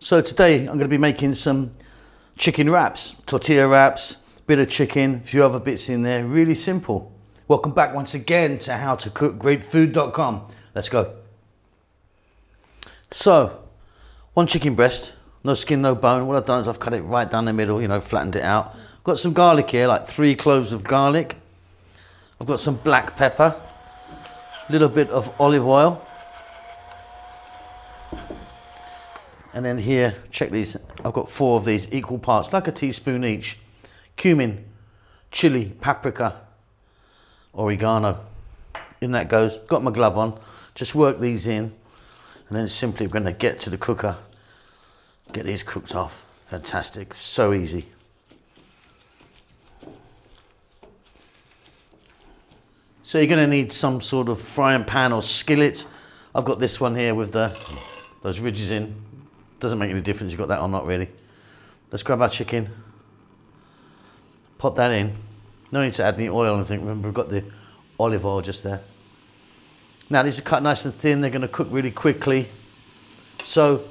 So today I'm going to be making some chicken wraps, tortilla wraps, bit of chicken, a few other bits in there. Really simple. Welcome back once again to howtocookgreatfood.com. Let's go. So, one chicken breast, no skin, no bone. What I've done is I've cut it right down the middle, you know, flattened it out. Got some garlic here, like 3 cloves of garlic. I've got some black pepper, a little bit of olive oil. And then here, check these, I've got 4 of these equal parts, like a teaspoon each. Cumin, chili, paprika, oregano. In that goes, got my glove on, just work these in, and then simply we're going to get to the cooker, get these cooked off. Fantastic, so easy. So you're going to need some sort of frying pan or skillet. I've got this one here with those ridges in. Doesn't make any difference you've got that or not really. Let's grab our chicken, pop that in. No need to add any oil or anything. Remember, we've got the olive oil just there. Now these are cut nice and thin. They're going to cook really quickly. So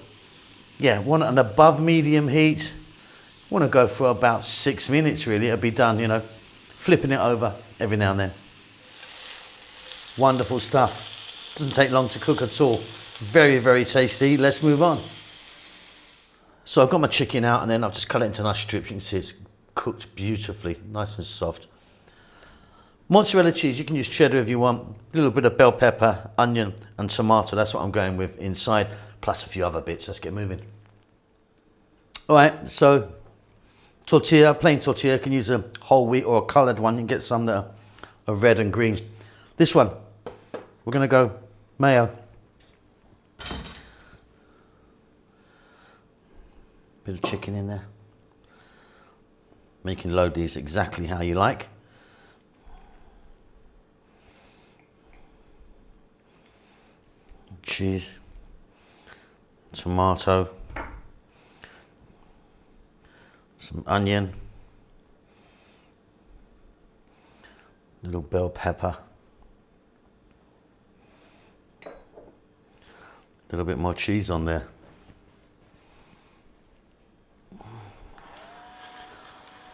yeah, want an above medium heat. Want to go for about 6 minutes really. It'll be done, you know. Flipping it over every now and then. Wonderful stuff. Doesn't take long to cook at all. Very, very tasty. Let's move on. So I've got my chicken out and then I've just cut it into nice strips. You can see it's cooked beautifully, nice and soft. Mozzarella cheese, you can use cheddar if you want. A little bit of bell pepper, onion and tomato. That's what I'm going with inside, plus a few other bits. Let's get moving. All right, so tortilla, plain tortilla. You can use a whole wheat or a coloured one. You can get some that are red and green. This one, we're going to go mayo. Bit of chicken in there. You can load these exactly how you like. Cheese, tomato, some onion, little bell pepper, a little bit more cheese on there.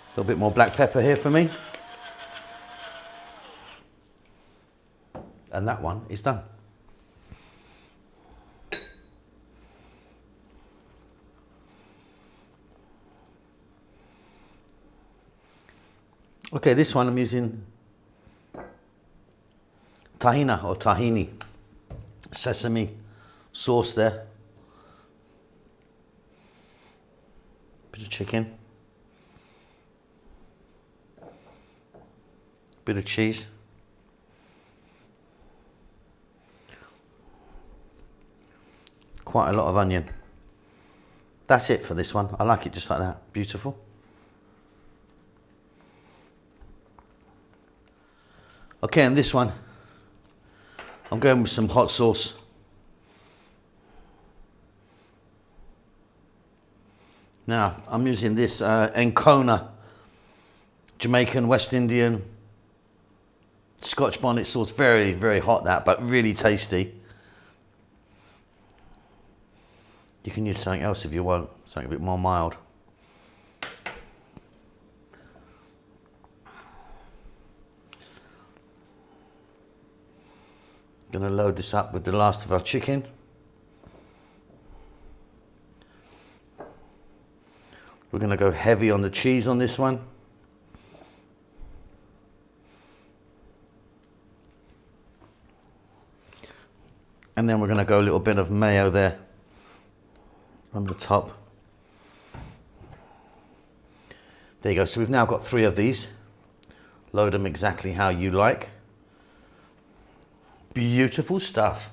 A little bit more black pepper here for me. And that one is done. Okay, this one I'm using tahina or tahini, sesame sauce there. Bit of chicken. Bit of cheese. Quite a lot of onion. That's it for this one. I like it just like that. Beautiful. Okay, and this one, I'm going with some hot sauce. Now, I'm using this Encona, Jamaican, West Indian, Scotch bonnet sauce. Very, very hot that, but really tasty. You can use something else if you want, something a bit more mild. Gonna load this up with the last of our chicken. We're gonna go heavy on the cheese on this one. And then we're gonna go a little bit of mayo there on the top. There you go. So we've now got 3 of these. Load them exactly how you like. Beautiful stuff.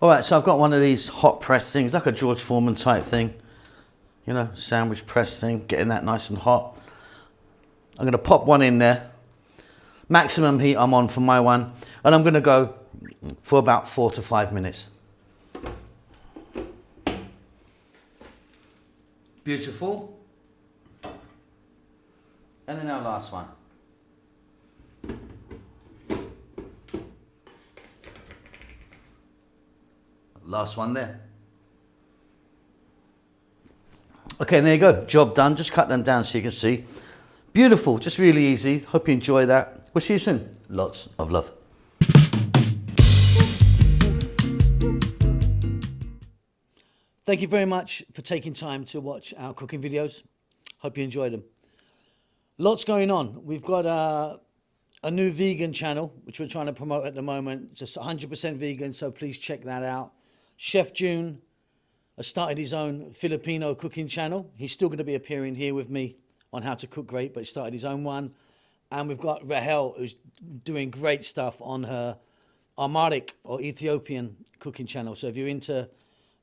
All right, so I've got one of these hot press things, like a George Foreman type thing. You know, sandwich press thing, getting that nice and hot. I'm gonna pop one in there. Maximum heat I'm on for my one. And I'm gonna go for about 4 to 5 minutes. Beautiful. And then our last one. Last one there. Okay, and there you go. Job done. Just cut them down so you can see. Beautiful. Just really easy. Hope you enjoy that. We'll see you soon. Lots of love. Thank you very much for taking time to watch our cooking videos. Hope you enjoyed them. Lots going on. We've got a new vegan channel, which we're trying to promote at the moment. Just 100% vegan, so please check that out. Chef June has started his own Filipino cooking channel. He's still going to be appearing here with me on how to cook great, but he started his own one. And we've got Rahel, who's doing great stuff on her Amharic or Ethiopian cooking channel. So if you're into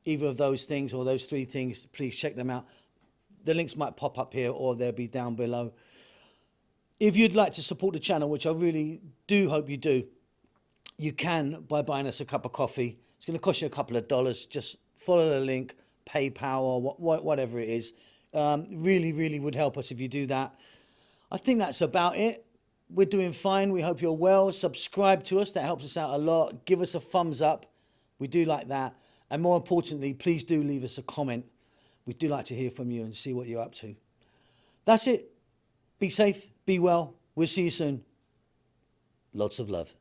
either of those things or those three things, please check them out. The links might pop up here or they'll be down below. If you'd like to support the channel, which I really do hope you do, you can by buying us a cup of coffee. It's going to cost you a couple of dollars. Just follow the link, PayPal or whatever it is. Really, really would help us if you do that. I think that's about it. We're doing fine. We hope you're well. Subscribe to us. That helps us out a lot. Give us a thumbs up. We do like that. And more importantly, please do leave us a comment. We do like to hear from you and see what you're up to. That's it. Be safe. Be well. We'll see you soon. Lots of love.